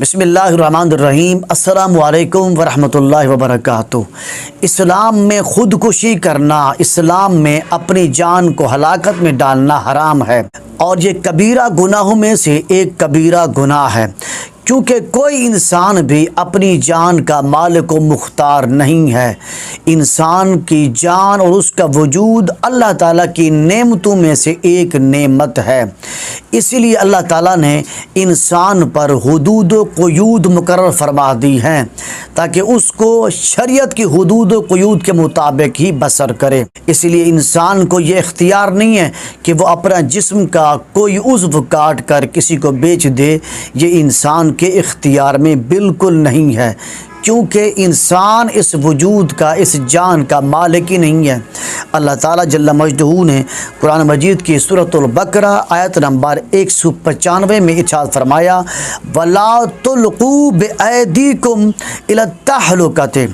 بسم اللہ الرحمن الرحیم۔ السلام علیکم ورحمۃ اللہ وبرکاتہ۔ اسلام میں خودکشی کرنا، اسلام میں اپنی جان کو ہلاکت میں ڈالنا حرام ہے، اور یہ کبیرہ گناہوں میں سے ایک کبیرہ گناہ ہے، کیونکہ کوئی انسان بھی اپنی جان کا مالک و مختار نہیں ہے۔ انسان کی جان اور اس کا وجود اللہ تعالیٰ کی نعمتوں میں سے ایک نعمت ہے، اسی لیے اللہ تعالیٰ نے انسان پر حدود و قیود مقرر فرما دی ہیں تاکہ اس کو شریعت کی حدود و قیود کے مطابق ہی بسر کرے۔ اسی لیے انسان کو یہ اختیار نہیں ہے کہ وہ اپنا جسم کا کوئی عضو کاٹ کر کسی کو بیچ دے، یہ انسان کے اختیار میں بالکل نہیں ہے، کیونکہ انسان اس وجود کا، اس جان کا مالک ہی نہیں ہے۔ اللہ تعالیٰ جل مجدہ نے قرآن مجید کی سورۃ البقرہ آیت نمبر 195 میں ارشاد فرمایا، وَلَا تُلْقُوا بِأَيْدِيكُمْ إِلَى التَّهْلُكَةِ،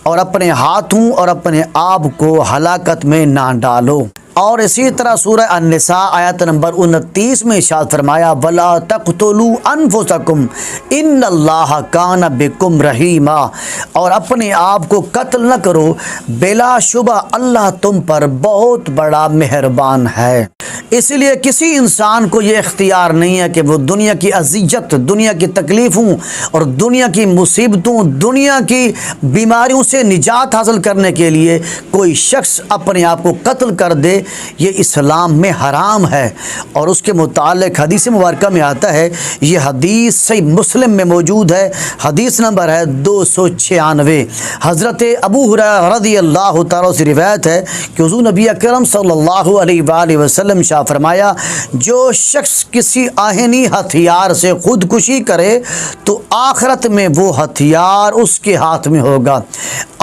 اور اپنے ہاتھوں اور اپنے آپ کو ہلاکت میں نہ ڈالو۔ اور اسی طرح سورہ النساء آیت نمبر 29 میں ارشاد فرمایا، وَلَا تَقْتُلُوا أَنفُسَكُمْ إِنَّ اللَّهَ كَانَ بِكُمْ رَحِيمًا، اور اپنے آپ کو قتل نہ کرو، بلا شبہ اللہ تم پر بہت بڑا مہربان ہے۔ اس لیے کسی انسان کو یہ اختیار نہیں ہے کہ وہ دنیا کی اذیت، دنیا کی تکلیفوں اور دنیا کی مصیبتوں، دنیا کی بیماریوں سے نجات حاصل کرنے کے لیے کوئی شخص اپنے آپ کو قتل کر دے، یہ اسلام میں حرام ہے۔ اور اس کے متعلق حدیث مبارکہ میں آتا ہے، یہ حدیث صحیح مسلم میں موجود ہے، حدیث نمبر ہے 296۔ حضرت ابو ہریرہ رضی اللہ تعالیٰ سے روایت ہے کہ حضور نبی اکرم صلی اللہ علیہ وآلہ وسلم شاہ فرمایا، جو شخص کسی آہنی ہتھیار سے خودکشی کرے تو آخرت میں وہ ہتھیار اس کے ہاتھ میں ہوگا،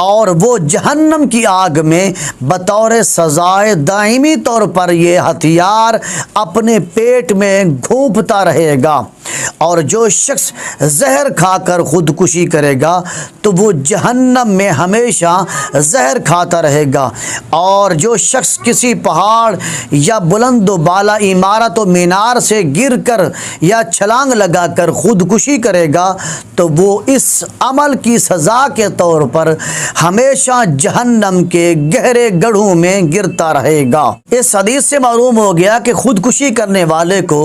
اور وہ جہنم کی آگ میں بطور سزائے دائمی طور پر یہ ہتھیار اپنے پیٹ میں گھونپتا رہے گا۔ اور جو شخص زہر کھا کر خودکشی کرے گا تو وہ جہنم میں ہمیشہ زہر کھاتا رہے گا۔ اور جو شخص کسی پہاڑ یا بلند و بالا عمارت و مینار سے گر کر یا چھلانگ لگا کر خودکشی کرے گا تو وہ اس عمل کی سزا کے طور پر ہمیشہ جہنم کے گہرے گڑھوں میں گرتا رہے گا۔ اس حدیث سے معلوم ہو گیا کہ خودکشی کرنے والے کو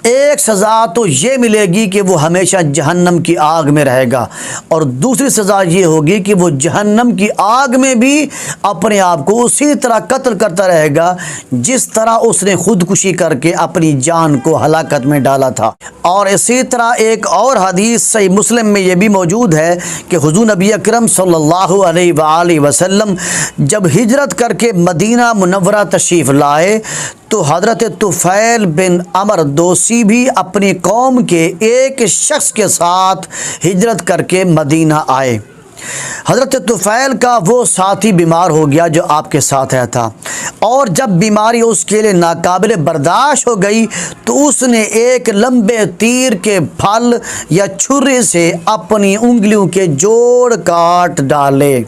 ایک سزا تو یہ ملے گی کہ وہ ہمیشہ جہنم کی آگ میں رہے گا، اور دوسری سزا یہ ہوگی کہ وہ جہنم کی آگ میں بھی اپنے آپ کو اسی طرح قتل کرتا رہے گا جس طرح اس نے خودکشی کر کے اپنی جان کو ہلاکت میں ڈالا تھا۔ اور اسی طرح ایک اور حدیث صحیح مسلم میں یہ بھی موجود ہے کہ حضور نبی اکرم صلی اللہ علیہ وآلہ وسلم جب ہجرت کر کے مدینہ منورہ تشریف لائے تو حضرت طفیل بن عمر دوسی بھی اپنی قوم کے ایک شخص کے ساتھ ہجرت کر کے مدینہ آئے۔ حضرت طفیل کا وہ ساتھی بیمار ہو گیا جو آپ کے ساتھ آیا تھا، اور جب بیماری اس کے لیے ناقابل برداشت ہو گئی تو اس نے ایک لمبے تیر کے پھل یا چھری سے اپنی انگلیوں کے جوڑ کاٹ ڈالے،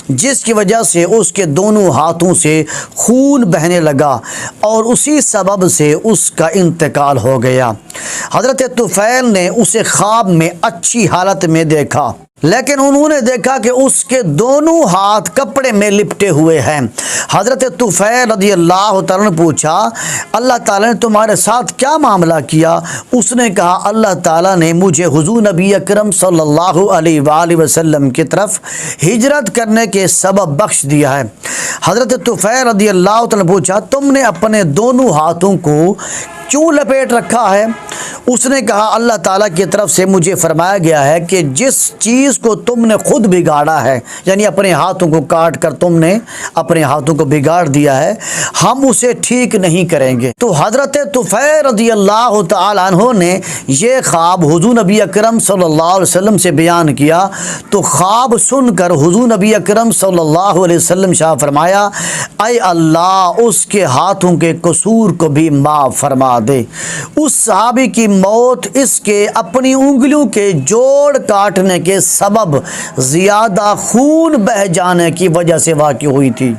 جس کی وجہ سے اس کے دونوں ہاتھوں سے خون بہنے لگا، اور اسی سبب سے اس کا انتقال ہو گیا۔ حضرت طفیل نے اسے خواب میں اچھی حالت میں دیکھا، لیکن انہوں نے دیکھا کہ اس کے دونوں ہاتھ کپڑے میں لپٹے ہوئے ہیں۔ حضرت طفیل رضی اللہ تعالیٰ نے پوچھا، اللہ تعالیٰ نے تمہارے ساتھ کیا معاملہ کیا؟ اس نے کہا، اللہ تعالیٰ نے مجھے حضور نبی اکرم صلی اللہ علیہ وآلہ وسلم کی طرف ہجرت کرنے کے سبب بخش دیا ہے۔ حضرت طفیل رضی اللہ تعالیٰ نے پوچھا، تم نے اپنے دونوں ہاتھوں کو کیوں لپیٹ رکھا ہے؟ اس نے کہا، اللہ تعالیٰ کی طرف سے مجھے فرمایا گیا ہے کہ جس چیز کو تم نے خود بگاڑا ہے، یعنی اپنے ہاتھوں کو کاٹ کر تم نے اپنے ہاتھوں کو بگاڑ دیا ہے، ہم اسے ٹھیک نہیں کریں گے۔ تو حضرت طفیل رضی اللہ تعالیٰ عنہ نے یہ خواب حضور نبی اکرم صلی اللہ علیہ وسلم سے بیان کیا، تو خواب سن کر حضور نبی اکرم صلی اللہ علیہ وسلم شاہ فرمایا، اے اللہ اس کے ہاتھوں کے قصور کو بھی معاف فرما دے۔ اس صحابی کی موت اس کے اپنی انگلیوں کے جوڑ کاٹنے کے سبب زیادہ خون بہہ جانے کی وجہ سے واقع ہوئی تھی۔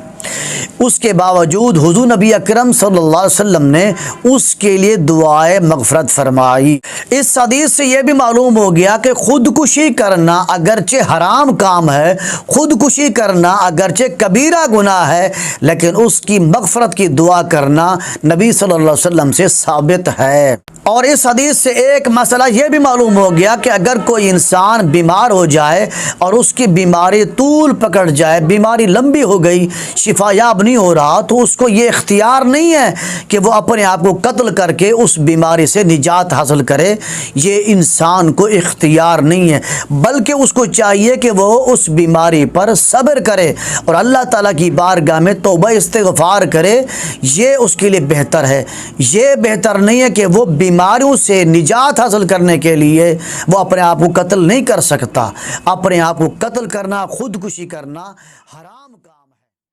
اس کے باوجود حضور نبی اکرم صلی اللہ علیہ وسلم نے اس کے لیے دعائے مغفرت فرمائی۔ اس حدیث سے یہ بھی معلوم ہو گیا کہ خودکشی کرنا اگرچہ حرام کام ہے، خودکشی کرنا اگرچہ کبیرہ گناہ ہے، لیکن اس کی مغفرت کی دعا کرنا نبی صلی اللہ علیہ وسلم سے ثابت ہے۔ اور اس حدیث سے ایک مسئلہ یہ بھی معلوم ہو گیا کہ اگر کوئی انسان بیمار ہو جائے اور اس کی بیماری طول پکڑ جائے، بیماری لمبی ہو گئی، شفا یاب نہیں ہو رہا، تو اس کو یہ اختیار نہیں ہے کہ وہ اپنے آپ کو قتل کر کے اس بیماری سے نجات حاصل کرے۔ یہ انسان کو اختیار نہیں ہے، بلکہ اس کو چاہیے کہ وہ اس بیماری پر صبر کرے اور اللہ تعالیٰ کی بارگاہ میں توبہ استغفار کرے۔ یہ اس کے لیے بہتر ہے۔ یہ بہتر نہیں ہے کہ وہ بیماریوں سے نجات حاصل کرنے کے لیے وہ اپنے آپ کو قتل نہیں کر سکتا۔ اپنے آپ کو قتل کرنا، خودکشی کرنا حرام